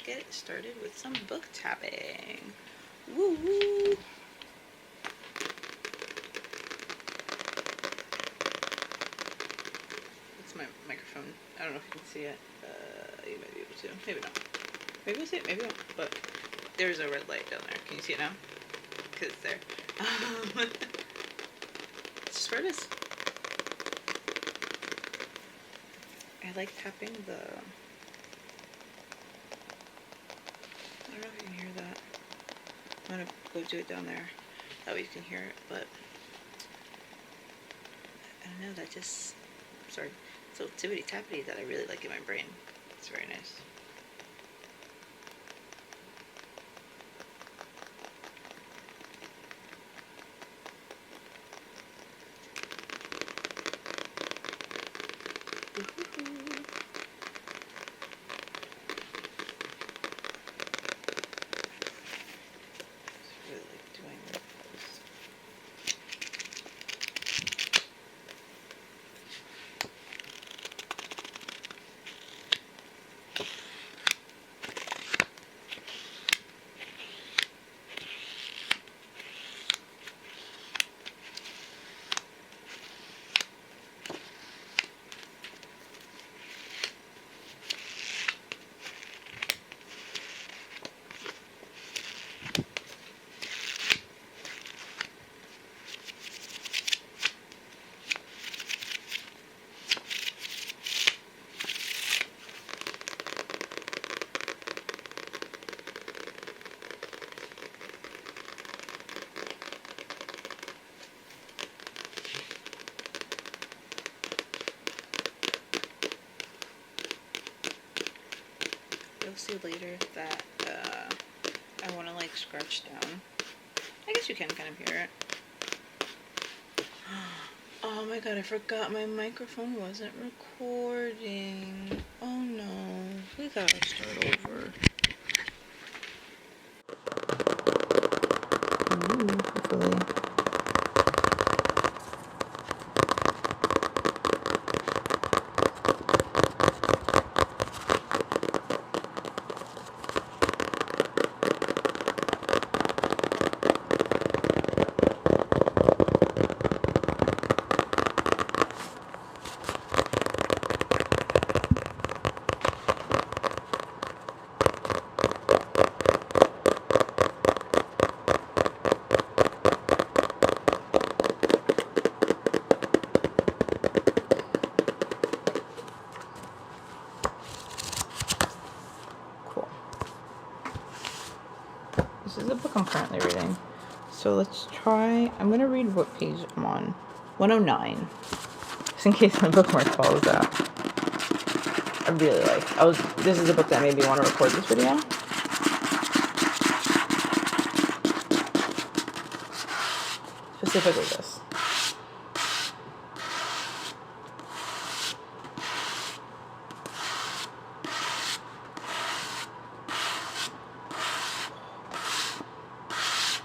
get started with some book tapping. Woo woo! It's my microphone. I don't know if you can see it. You might be able to. Maybe not. Maybe you'll see it, maybe you won't. But there's a red light down there. Can you see it now? Because it's there. It's just where it is. I like tapping the... I don't know if you can hear that. I'm going to go do it down there. That way you can hear it, but... I don't know, that just... Sorry. It's a little tippity-tappity that I really like in my brain. It's very nice. You'll see later that I want to like scratch down. I guess you can kind of hear it. Oh my god, I forgot my microphone wasn't recording. Oh no, we gotta start over. Ooh, hopefully. This is the book I'm currently reading. So let's try, I'm going to read what page I'm on. 109. Just in case my bookmark follows out. I really like. This is a book that made me want to record this video. Specifically this.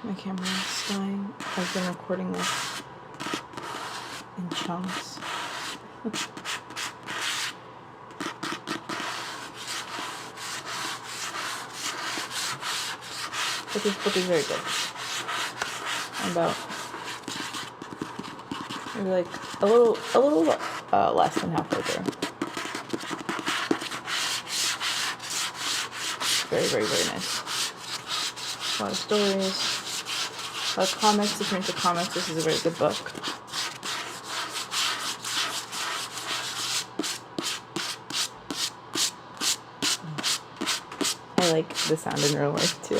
My camera is dying. I've been recording this in chunks. But this book is very good. I'm about maybe like a little less than halfway through. Very, very, very nice. A lot of stories. A lot of comics. If you're into comics, this is a very good book. I like the sound in real life too.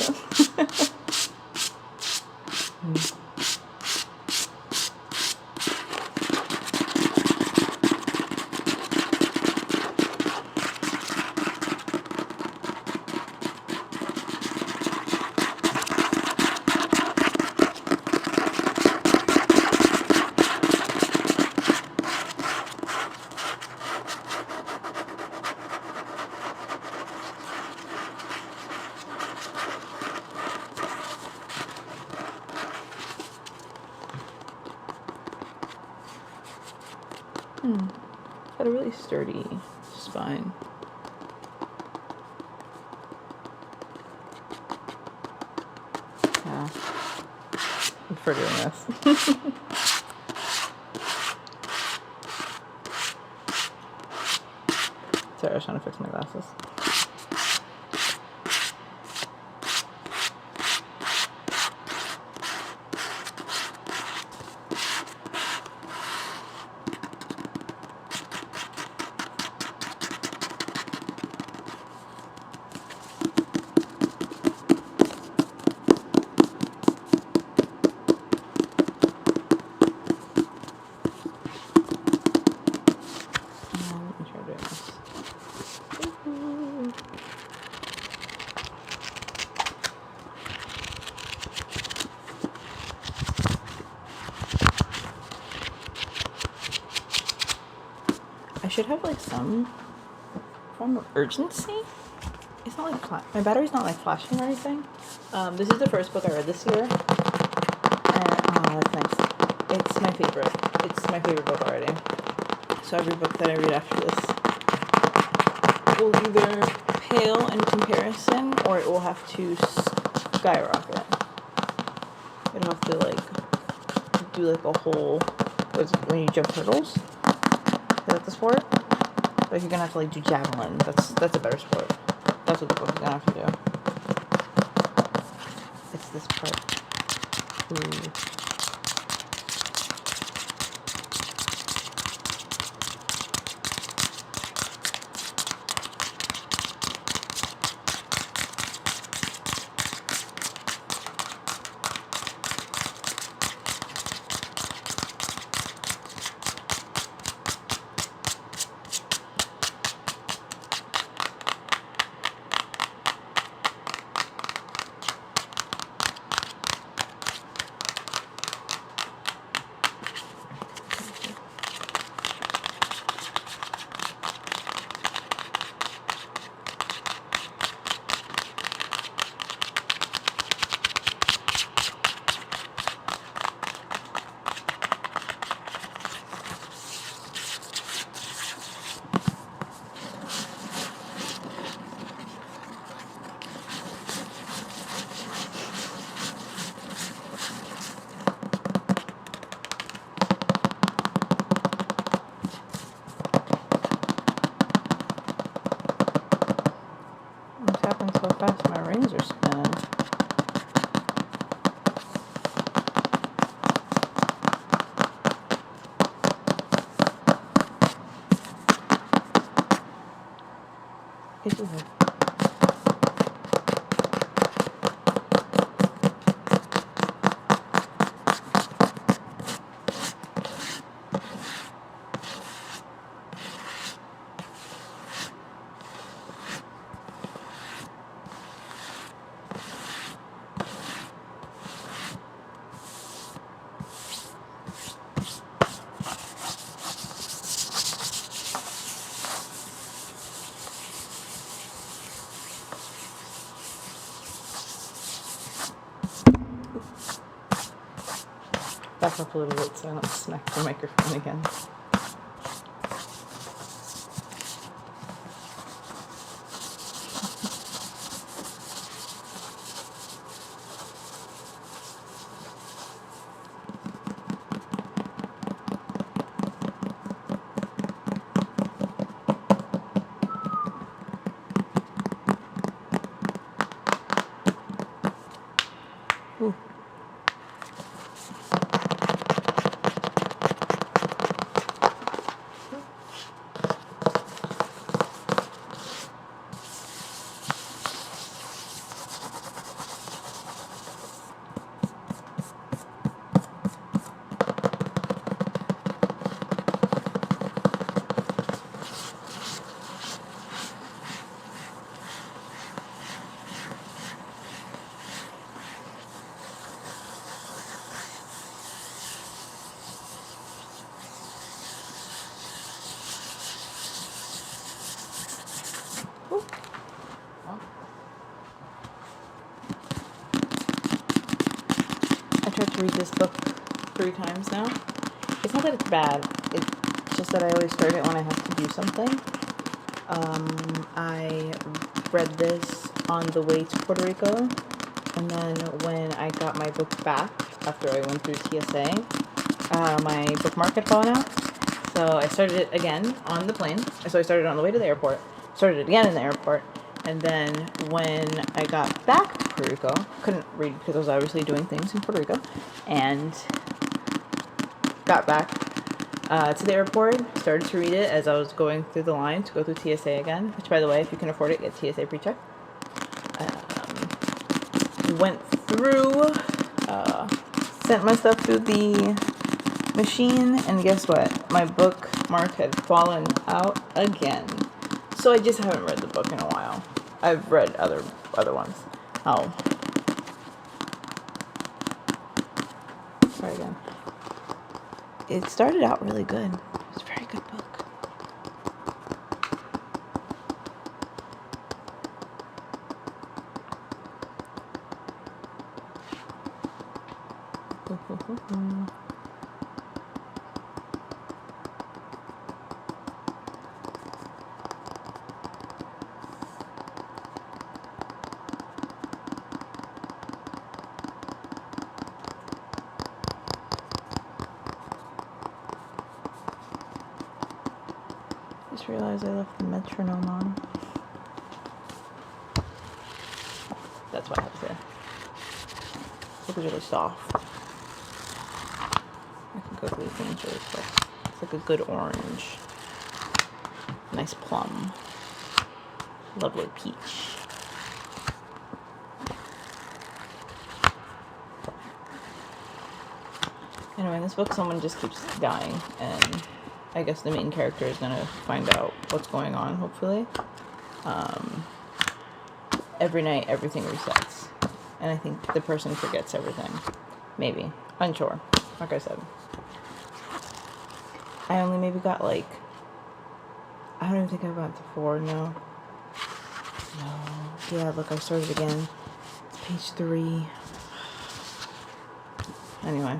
Got a really sturdy spine. know. I prefer doing this. Sorry, I was trying to fix my glasses. Let me try doing this. I should have like some form of urgency. It's not like my battery's not like flashing or anything. This is the first book I read this year, and that's nice. It's my favorite. It's my favorite book already. So every book that I read after this will either pale in comparison, or it will have to skyrocket. It'll have to like do like a whole, when you jump hurdles. Is that the sport? Like you're gonna have to like do javelin. That's a better sport. That's what the book is gonna have to do. It's this part. Ooh. What's happening so fast? My rings are spinning. It's just back up a little bit so I don't smack the microphone again. Ooh. Ooh. Oh. I tried to read this book 3 times now. It's not that it's bad. It's just that I always start it when I have to do something. I read this on the way to Puerto Rico And then when I got my book back after I went through TSA, my bookmark had fallen out. So I started it again on the plane. So I started it on the way to the airport, started it again in the airport, and then when I got back to Puerto Rico, couldn't read because I was obviously doing things in Puerto Rico, and got back to the airport, started to read it as I was going through the line to go through TSA again, which, by the way, if you can afford it, get TSA pre-check. Went through, sent my stuff through the machine, and guess what? My bookmark had fallen out again. So I just haven't read the book in a while. I've read other ones. Oh. Sorry again. It started out really good. It's a very good book. Just realized I left the metronome on. That's why I have there. It was really soft. I can go through things really quick. It's like a good orange. Nice plum. Lovely peach. Anyway, in this book, someone just keeps dying, and I guess the main character is gonna find out what's going on, hopefully. Every night, everything resets. And I think the person forgets everything. Maybe. Unsure. Like I said. I only maybe got like... I don't even think I got to 4, no. No. Yeah, look, I started again. It's page 3. Anyway.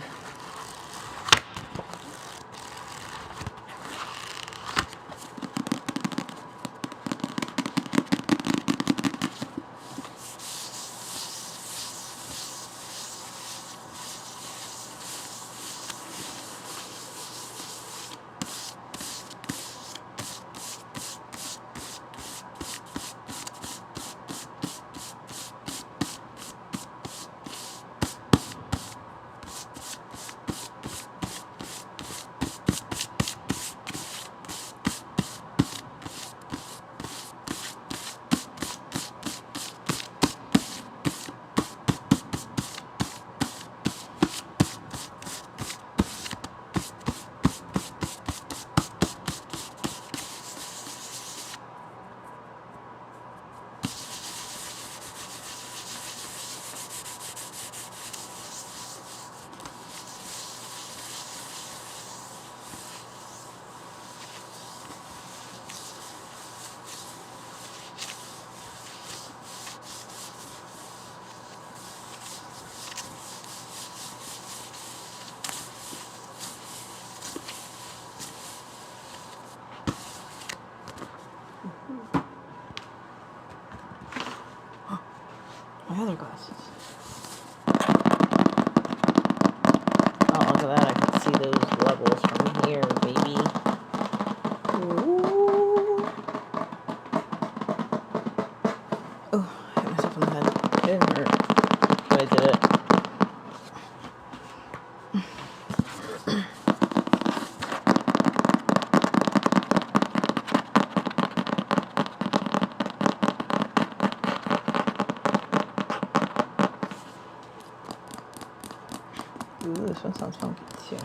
My other glasses. Oh, look at that. I can see those levels from here, baby. Ooh. Oh, I hit myself in the head. It didn't hurt, but I did it. Ooh, this one sounds funky too.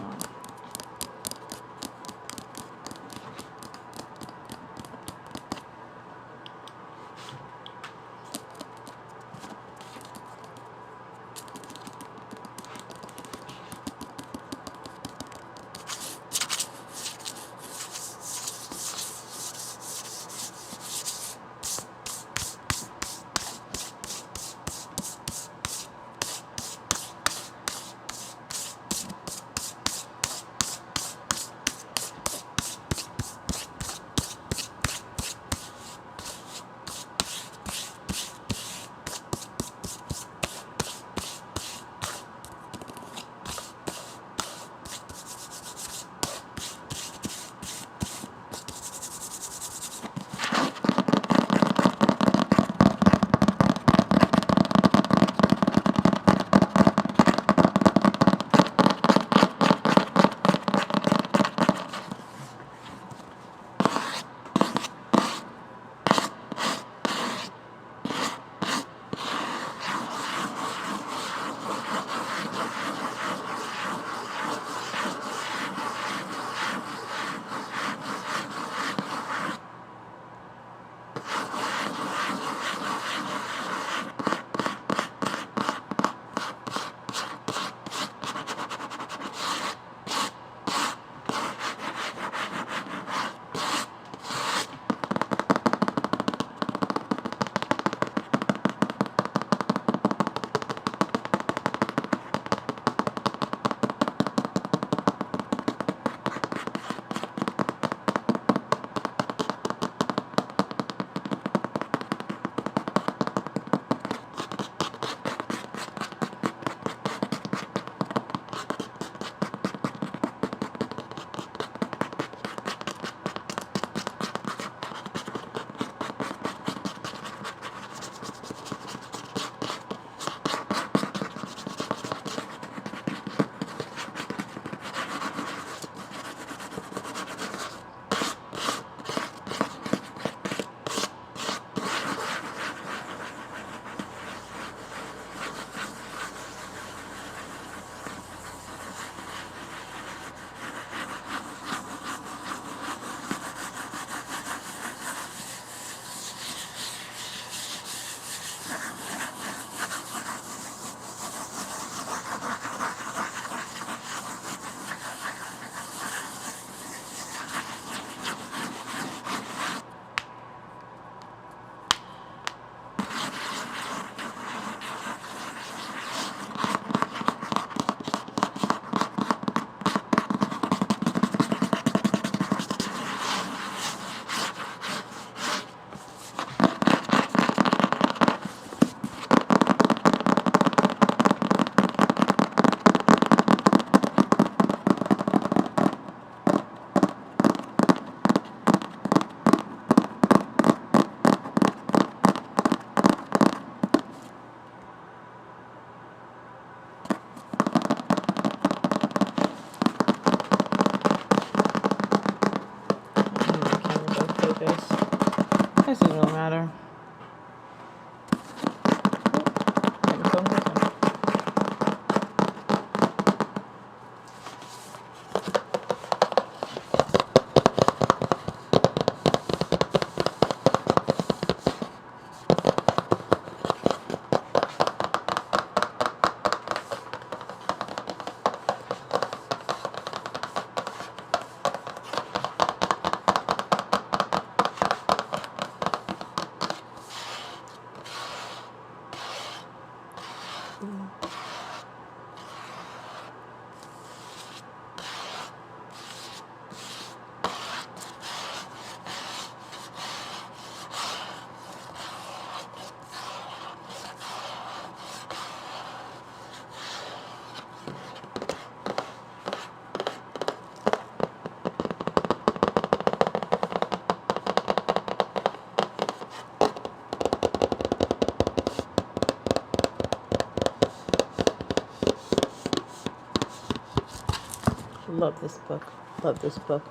Love this book. Love this book.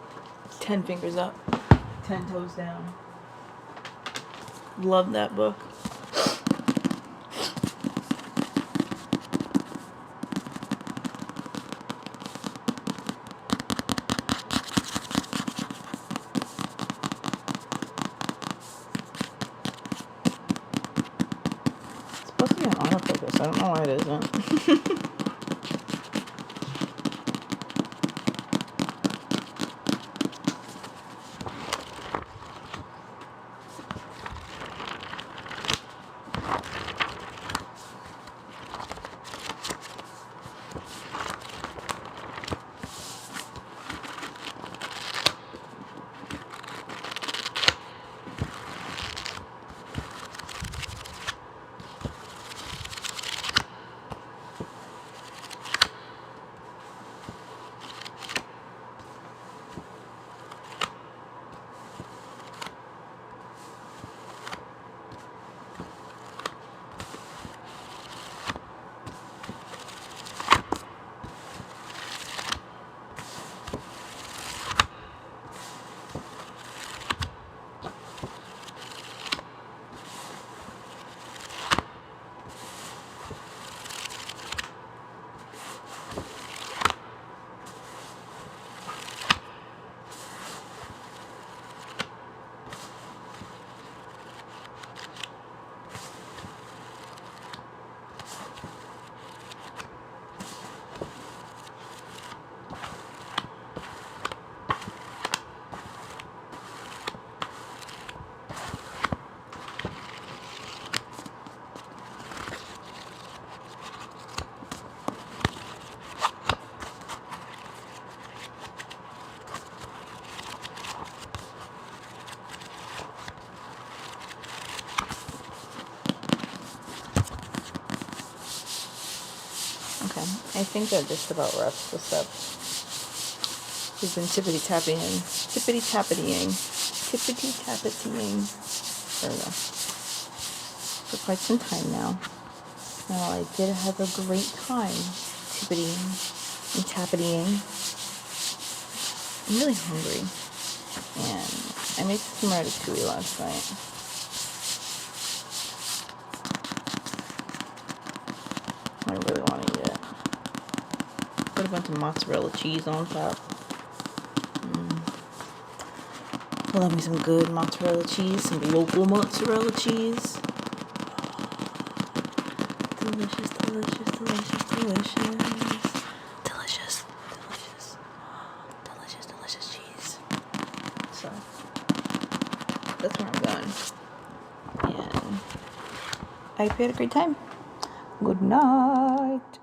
10 fingers up, 10 toes down. Love that book. It's supposed to be an autofocus. I don't know why it isn't. Okay, I think that just about wraps this up. We've been tippity-tapping, tippity-tappitying, there we go, for quite some time now. Now, I did have a great time tippitying and tappitying. I'm really hungry, and I made some ratatouille last night. I really want to eat it. Put a bunch of mozzarella cheese on top. I love me some good mozzarella cheese, some local mozzarella cheese. Delicious, delicious, delicious, delicious. Delicious, delicious, delicious, delicious cheese. So, that's where I'm going. And I hope you had a great time. Good night.